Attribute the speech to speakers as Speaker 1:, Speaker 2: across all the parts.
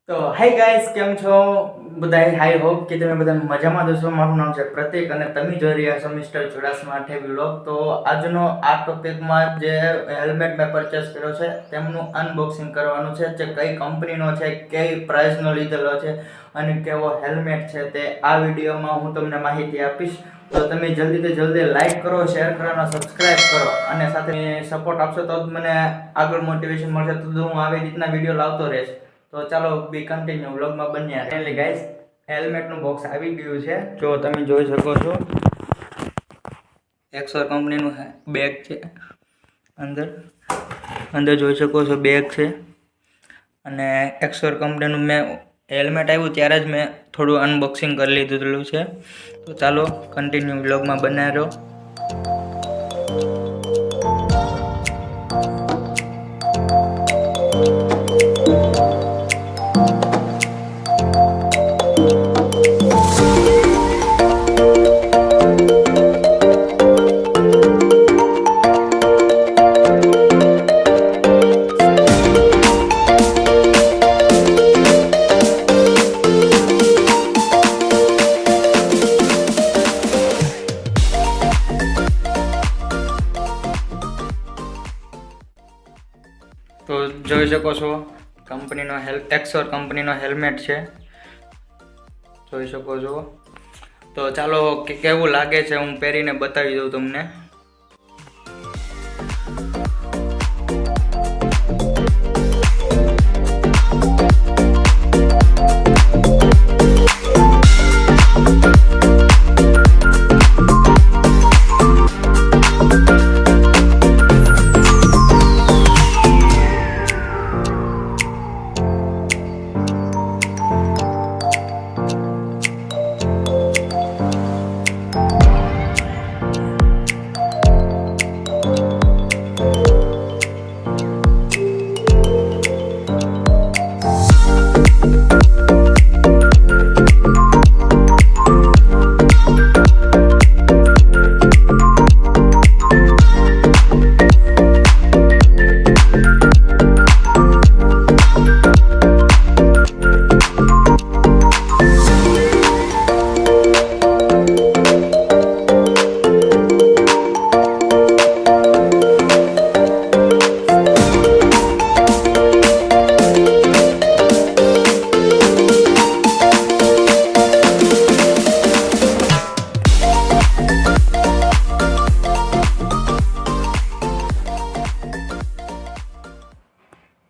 Speaker 1: તો hi guys, કેમ છો બધાય? હાઈ હોપ કે તમે બધા મજામાં હશો. મારું નામ છે પ્રતીક અને તમે જોઈ રહ્યા છો મિસ્ટર ચુડાસમા 8 વ્લોગ. તો આજનો આ ટોપિકમાં જે હેલ્મેટ મેં પરચેસ કર્યો છે તેમનું અનબોક્સિંગ કરવાનું છે. જે કઈ કંપનીનો છે, કઈ પ્રાઇસનો લીધેલો છે અને કેવો હેલ્મેટ છે તે આ વિડીયોમાં હું તમને માહિતી આપીશ. તો તમે જલ્દીથી જલ્દી લાઈક કરો, શેર કરો અને સબસ્ક્રાઇબ કરો અને સાથે સપોર્ટ આપશો તો જ મને આગળ મોટિવેશન મળશે, તો હું આવી રીતના વિડીયો લાવતો રહીશ. તો ચાલો બી કન્ટિન્યુ વ્લોગમાં બન્યા રહે. એટલે ગાઈસ, હેલ્મેટનું બોક્સ આવી ગયું છે. જો તમે જોઈ શકો છો, એક્સર કંપનીનું બેગ છે. અંદર જોઈ શકો છો બેગ છે અને એક્સર કંપનીનું મેં હેલ્મેટ આવ્યું ત્યારે જ મેં થોડું અનબોક્સિંગ કરી લીધેલું છે. તો ચાલો કન્ટિન્યુ વ્લોગમાં બન્યા રહો. તો જોઈ શકો છો કંપનીનો એક્સર કંપનીનો હેલ્મેટ છે, જોઈ શકો છો. તો ચાલો કેવું લાગે છે હું પહેરીને બતાવી દઉં તમને.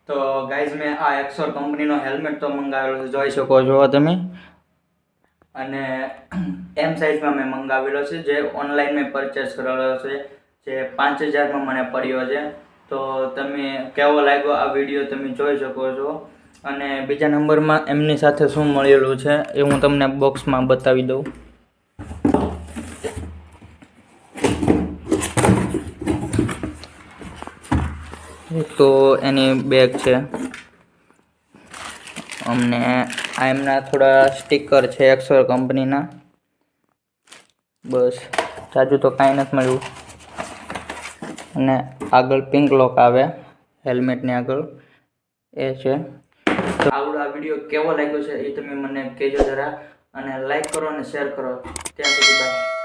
Speaker 1: તો ગાઈઝ, મેં આ એક્સર કંપનીનો હેલ્મેટ તો મંગાવેલો છે, જોઈ શકો છો તમે. અને એમ સાઇઝમાં મેં મંગાવેલો છે, જે ઓનલાઈન મેં પરચેસ કરેલો છે, જે 5000માં મને પડ્યો છે. તો તમે કેવો લાગ્યો આ વિડીયો તમે જોઈ શકો છો. અને બીજા નંબરમાં એમની સાથે શું મળેલું છે એ હું તમને બોક્સમાં બતાવી દઉં. તો એની બેગ છે, અમને આ એમના થોડા સ્ટીકર છે એક્સર કંપનીના. બસ, જાજુ તો કાંઈ નથી મળ્યું. અને આગળ પિંક લોક આવે હેલ્મેટની આગળ, એ છે. તો આવડો આ વિડીયો કેવો લાગ્યો છે એ તમે મને કહેજો જરા, અને લાઈક કરો અને શેર કરો. ત્યાં સુધી બાય.